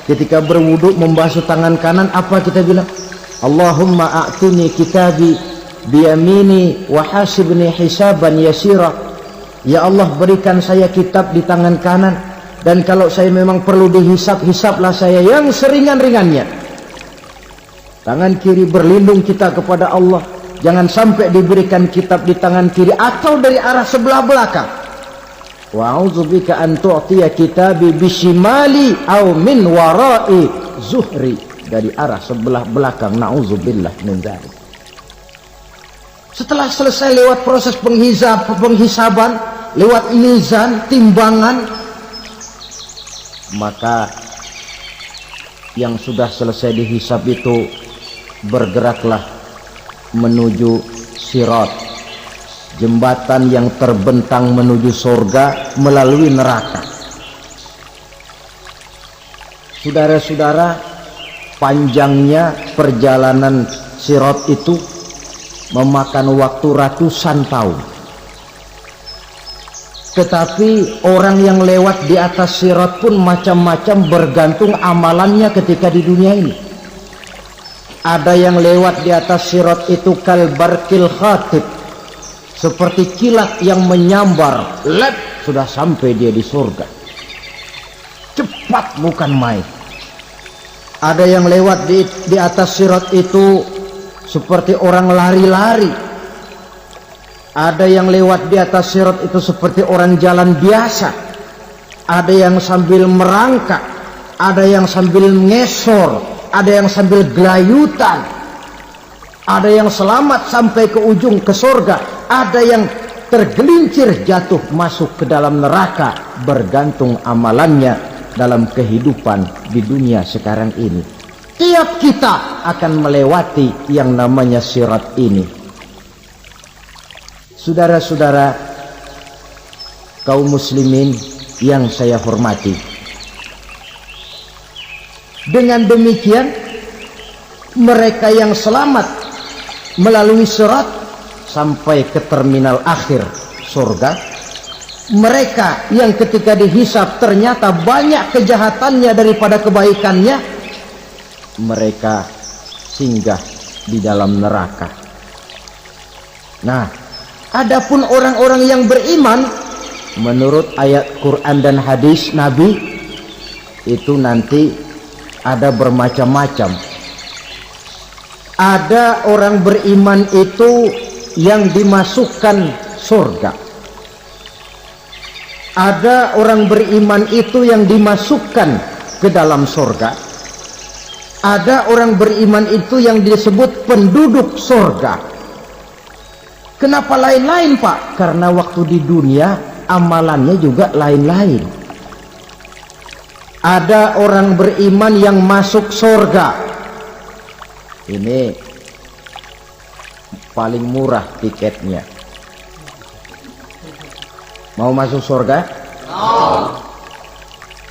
ketika berwudu membasuh tangan kanan, apa kita bilang? Allahumma a'tini kitabi biyamini wa hasibni hisaban yasira. Ya Allah, berikan saya kitab di tangan kanan, dan kalau saya memang perlu dihisap, hisaplah saya yang seringan-ringannya. Tangan kiri berlindung kita kepada Allah, jangan sampai diberikan kitab di tangan kiri atau dari arah sebelah belakang. Wa a'udzubika an tu'tiya kitabi bishimali aw min wara'i zuhri, dari arah sebelah belakang. Na'udzubillah min dzalik. Setelah selesai lewat proses penghisaban, lewat mizan, timbangan, maka yang sudah selesai dihisab itu bergeraklah menuju sirat, jembatan yang terbentang menuju surga melalui neraka. Saudara-saudara, panjangnya perjalanan sirat itu memakan waktu ratusan tahun. Tetapi orang yang lewat di atas sirat pun macam-macam, bergantung amalannya ketika di dunia ini. Ada yang lewat di atas sirat itu kalbarkil khatib, seperti kilat yang menyambar, lep, sudah sampai dia di surga. Cepat bukan main. Ada yang lewat di atas sirat itu seperti orang lari-lari. Ada yang lewat di atas sirat itu seperti orang jalan biasa. Ada yang sambil merangkak, ada yang sambil ngesor, ada yang sambil gelayutan. Ada yang selamat sampai ke ujung ke surga, ada yang tergelincir jatuh masuk ke dalam neraka, bergantung amalannya dalam kehidupan di dunia sekarang ini. Tiap kita akan melewati yang namanya sirat ini. Saudara-saudara kaum muslimin yang saya hormati, dengan demikian mereka yang selamat melalui sirat sampai ke terminal akhir surga, mereka yang ketika dihisab ternyata banyak kejahatannya daripada kebaikannya, mereka singgah di dalam neraka. Nah, adapun orang-orang yang beriman menurut ayat Quran dan hadis Nabi itu nanti ada bermacam-macam. Ada orang beriman itu yang dimasukkan surga. Ada orang beriman itu yang dimasukkan ke dalam surga. Ada orang beriman itu yang disebut penduduk surga. Kenapa lain-lain, Pak? Karena waktu di dunia amalannya juga lain-lain. Ada orang beriman yang masuk surga. Ini paling murah tiketnya. Mau masuk surga?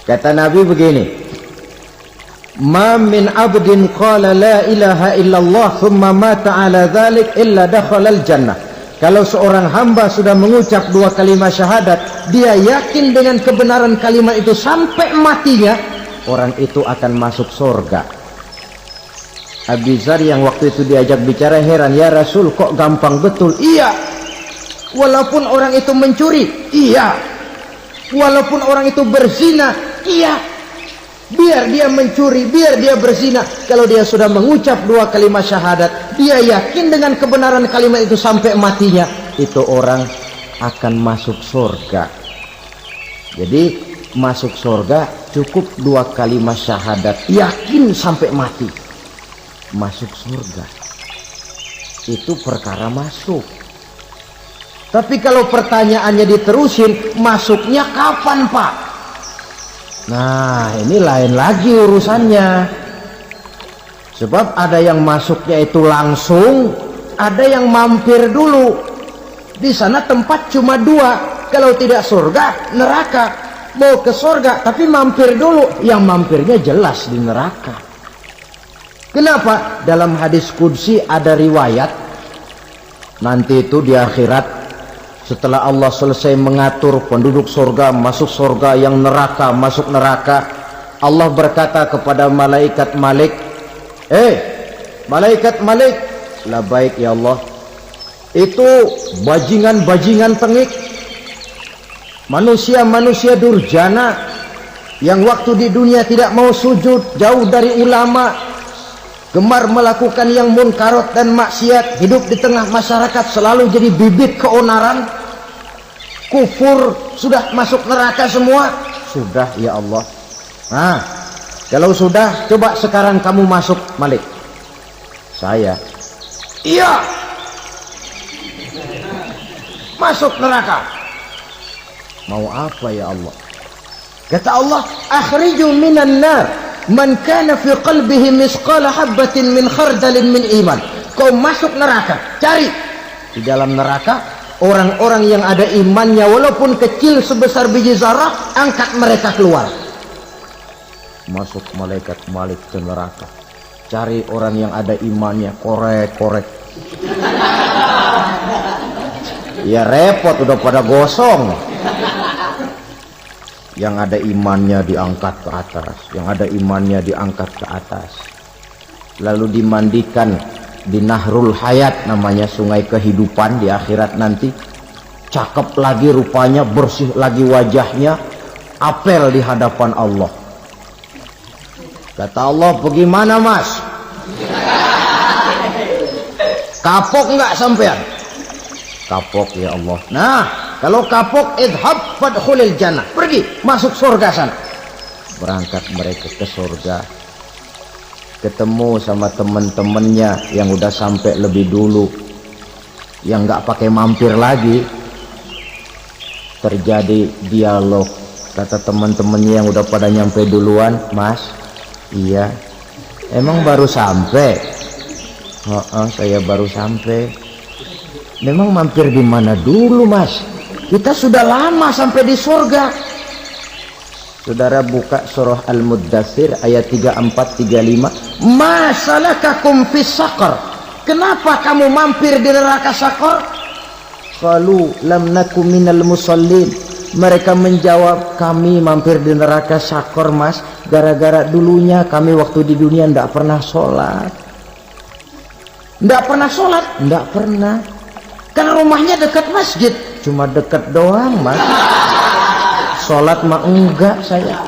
Kata Nabi begini, ma min abdin qala la ilaha illallah thumma mata ala dhalik illa dakhala al-jannah. Kalau seorang hamba sudah mengucap dua kalimat syahadat, dia yakin dengan kebenaran kalimat itu sampai matinya, orang itu akan masuk surga. Abi Dzar yang waktu itu diajak bicara heran, ya Rasul kok gampang betul? Iya, walaupun orang itu mencuri, iya, walaupun orang itu berzina, iya, biar dia mencuri, biar dia berzina, kalau dia sudah mengucap dua kalimat syahadat, dia yakin dengan kebenaran kalimat itu sampai matinya, itu orang akan masuk surga. Jadi masuk surga cukup dua kalimat syahadat, yakin sampai mati, masuk surga. Itu perkara masuk. Tapi kalau pertanyaannya diterusin, masuknya kapan, Pak? Nah, ini lain lagi urusannya. Sebab ada yang masuknya itu langsung, ada yang mampir dulu. Di sana tempat cuma dua, kalau tidak surga, neraka. Mau ke surga tapi mampir dulu, yang mampirnya jelas di neraka. Kenapa? Dalam hadis qudsi ada riwayat, nanti itu di akhirat, setelah Allah selesai mengatur penduduk surga masuk surga, yang neraka masuk neraka, Allah berkata kepada malaikat Malik, malaikat Malik, labaik ya Allah, itu bajingan-bajingan tengik, manusia-manusia durjana yang waktu di dunia tidak mau sujud, jauh dari ulama, gemar melakukan yang munkarat dan maksiat, hidup di tengah masyarakat selalu jadi bibit keonaran, kufur, sudah masuk neraka semua. Sudah ya Allah. Nah, kalau sudah, coba sekarang kamu masuk, Malik. Saya, iya, masuk neraka. Mau apa ya Allah? Kata Allah, akhriju minan nar man kana fi qalbihi misqala habatin min khardalin min iman. Kau masuk neraka, cari di dalam neraka orang-orang yang ada imannya walaupun kecil sebesar biji zarah, angkat mereka keluar. Masuk malaikat Malik ke neraka, cari orang yang ada imannya, korek-korek. Ya repot, udah pada gosong. Yang ada imannya diangkat ke atas, yang ada imannya diangkat ke atas, lalu dimandikan di Nahrul Hayat, namanya sungai kehidupan di akhirat nanti. Cakep lagi rupanya, bersih lagi wajahnya, apel di hadapan Allah. Kata Allah, bagaimana mas? Kapok nggak sampean? Kapok ya Allah. Nah, kalau kapok, idhab fadkhulil jannah. Pergi, masuk surga sana. Berangkat mereka ke surga. Ketemu sama teman-temannya yang udah sampai lebih dulu, yang nggak pakai mampir lagi. Terjadi dialog. Kata teman-temannya yang udah pada nyampe duluan, mas, iya, emang baru sampai? Saya baru sampai. Memang mampir di mana dulu mas? Kita sudah lama sampai di surga. Saudara buka surah Al-Muddathir ayat 34-35. Masalakakum fis saqar? Kenapa kamu mampir di neraka Saqar? Qalu lam naku minal musallin. Mereka menjawab, kami mampir di neraka Saqar mas, gara-gara dulunya kami waktu di dunia tidak pernah sholat. Tidak pernah sholat? Tidak pernah. Karena rumahnya dekat masjid. Cuma dekat doang mas. Sholat mah enggak saya.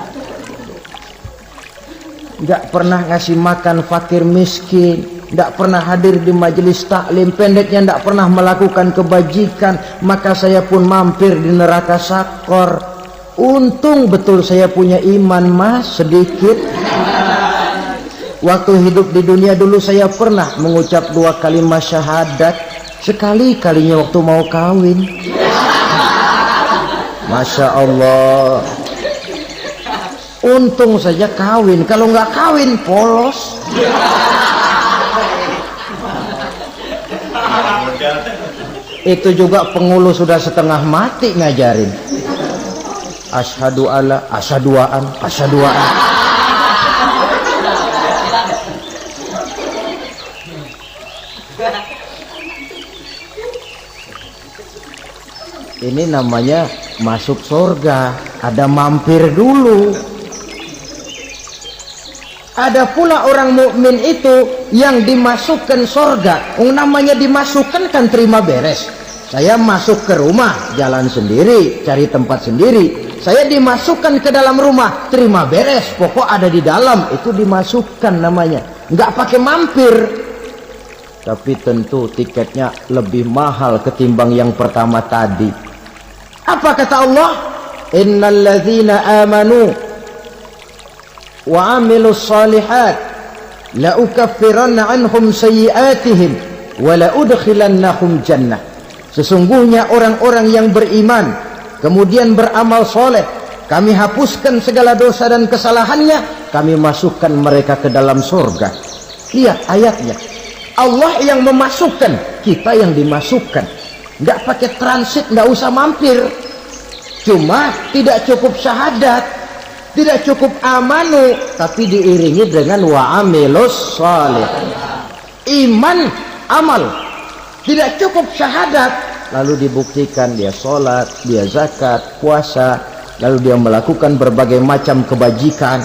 Enggak pernah ngasih makan fakir miskin, enggak pernah hadir di majelis taklim, pendeknya enggak pernah melakukan kebajikan. Maka saya pun mampir di neraka Saqar. Untung betul saya punya iman mas, sedikit. Waktu hidup di dunia dulu saya pernah mengucap 2 kalimat syahadat. Sekali-kalinya waktu mau kawin. Masya Allah. Untung saja kawin. Kalau nggak kawin polos. Itu juga pengulu sudah setengah mati ngajarin. Asyhadu alla, asyaduaan, asyaduaan. Ini namanya masuk surga. Ada mampir dulu. Ada pula orang mukmin itu yang dimasukkan surga. Namanya dimasukkan kan terima beres. Saya masuk ke rumah, jalan sendiri, cari tempat sendiri. Saya dimasukkan ke dalam rumah, terima beres. Pokok ada di dalam, itu dimasukkan namanya. Nggak pakai mampir. Tapi tentu tiketnya lebih mahal ketimbang yang pertama tadi. Apa kata Allah? Innal ladzina amanu wa amilus salihat la ukaffiranna anhum sayyi'atihim wa la udkhilannahum jannah. Sesungguhnya orang-orang yang beriman kemudian beramal soleh, kami hapuskan segala dosa dan kesalahannya, kami masukkan mereka ke dalam surga. Lihat ayatnya. Allah yang memasukkan, kita yang dimasukkan. Nggak pakai transit, nggak usah mampir. Cuma tidak cukup syahadat, tidak cukup amanu, tapi diiringi dengan wa'amilus salih. Iman, amal. Tidak cukup syahadat, lalu dibuktikan dia sholat, dia zakat, puasa, lalu dia melakukan berbagai macam kebajikan.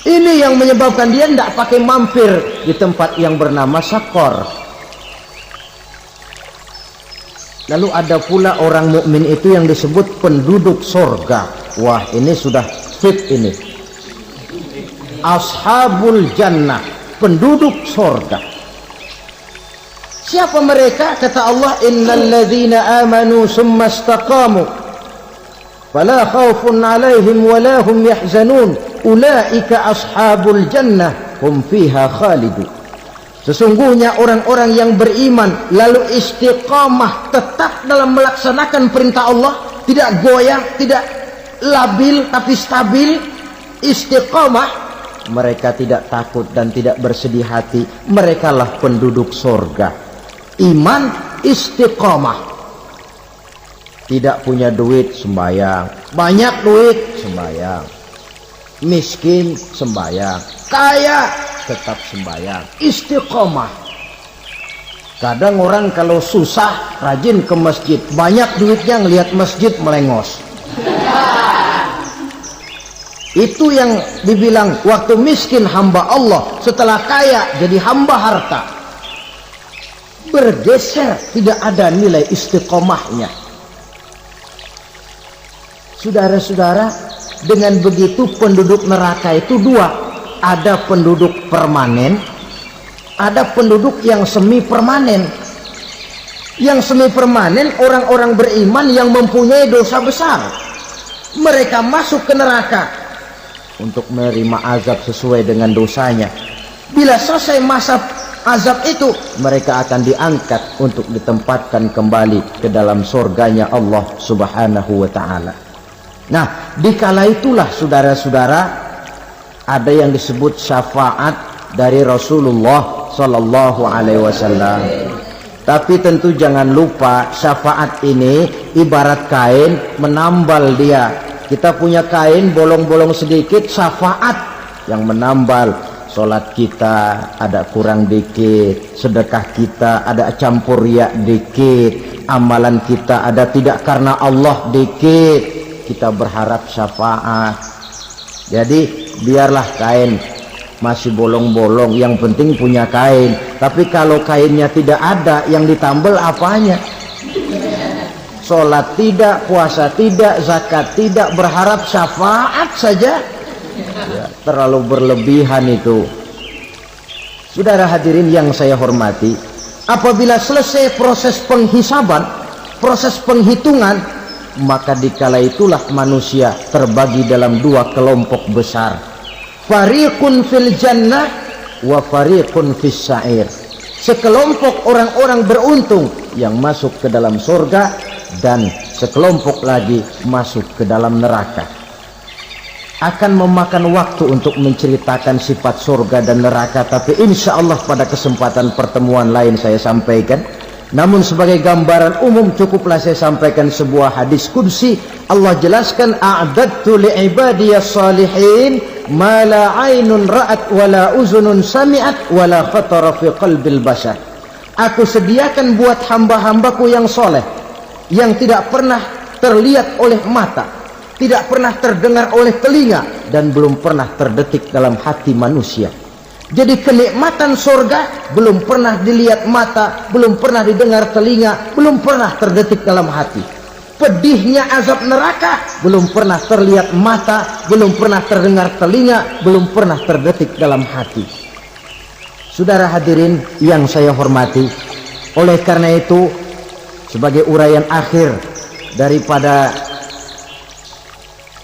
Ini yang menyebabkan dia tidak pakai mampir di tempat yang bernama Saqar. Lalu ada pula orang mukmin itu yang disebut penduduk surga. Wah, ini sudah fit ini. Ashabul jannah, penduduk surga. Siapa mereka? Kata Allah, innal ladzina amanu summa istaqamu fala khaufun 'alaihim wala hum yahzanun ulaika ashabul jannah hum fiha khalidun. Sesungguhnya orang-orang yang beriman lalu istiqamah, tetap dalam melaksanakan perintah Allah, tidak goyang, tidak labil tapi stabil, istiqamah, mereka tidak takut dan tidak bersedih hati. Merekalah penduduk surga. Iman, istiqamah. Tidak punya duit, sembahyang. Banyak duit, sembahyang. Miskin, sembahyang. Kaya, tetap sembahyang. Istiqamah. Kadang orang kalau susah rajin ke masjid, banyak duitnya ngelihat masjid melengos. Itu yang dibilang waktu miskin hamba Allah, setelah kaya jadi hamba harta. Bergeser, tidak ada nilai istiqomahnya. Saudara-saudara, dengan begitu penduduk neraka itu dua. ada penduduk permanen, ada penduduk yang semi permanen. Yang semi permanen orang-orang beriman yang mempunyai dosa besar. Mereka masuk ke neraka untuk menerima azab sesuai dengan dosanya. Bila selesai masa azab itu, mereka akan diangkat untuk ditempatkan kembali ke dalam surganya Allah Subhanahu wa ta'ala. Nah, dikala itulah saudara-saudara, ada yang disebut syafaat dari Rasulullah Sallallahu Alaihi Wasallam. Tapi tentu jangan lupa, syafaat ini ibarat kain menambal dia. Kita punya kain bolong-bolong sedikit, syafaat yang menambal. Sholat kita ada kurang dikit, sedekah kita ada campur riak dikit, amalan kita ada tidak karena Allah dikit, kita berharap syafaat. Jadi biarlah kain masih bolong-bolong, yang penting punya kain. Tapi kalau kainnya tidak ada, yang ditambal apanya? Sholat tidak, puasa tidak, zakat tidak, berharap syafaat saja. Ya, terlalu berlebihan itu. Saudara hadirin yang saya hormati, apabila selesai proses penghisaban, proses penghitungan, maka dikala itulah manusia terbagi dalam dua kelompok besar. Fariqun fil jannah wa fariqun fis sa'ir. Sekelompok orang-orang beruntung yang masuk ke dalam surga, dan sekelompok lagi masuk ke dalam neraka. Akan memakan waktu untuk menceritakan sifat surga dan neraka, tapi insya Allah pada kesempatan pertemuan lain saya sampaikan. Namun sebagai gambaran umum cukuplah saya sampaikan sebuah hadis qudsi. Allah jelaskan, a'dadtu li'ibadiyas salihin ma la ainun ra'at wa la uzunun sami'at wa la khatara fi qalbil bashar. Aku sediakan buat hamba-hambaku yang soleh, yang tidak pernah terlihat oleh mata, tidak pernah terdengar oleh telinga, dan belum pernah terdetik dalam hati manusia. Jadi kenikmatan surga belum pernah dilihat mata, belum pernah didengar telinga, belum pernah terdetik dalam hati. Pedihnya azab neraka belum pernah terlihat mata, belum pernah terdengar telinga, belum pernah terdetik dalam hati. Saudara hadirin yang saya hormati, oleh karena itu sebagai uraian akhir daripada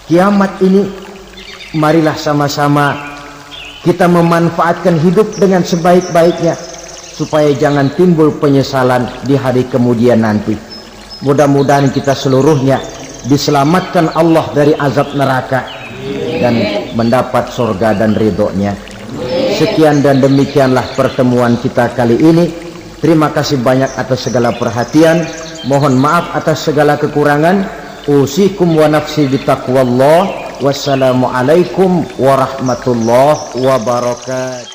kiamat ini, marilah sama-sama kita memanfaatkan hidup dengan sebaik-baiknya supaya jangan timbul penyesalan di hari kemudian nanti. Mudah-mudahan kita seluruhnya diselamatkan Allah dari azab neraka dan mendapat surga dan ridhonya. Sekian dan demikianlah pertemuan kita kali ini. Terima kasih banyak atas segala perhatian. Mohon maaf atas segala kekurangan. Usikum wa nafsi bitaqwallah. Wassalamualaikum warahmatullahi wabarakatuh.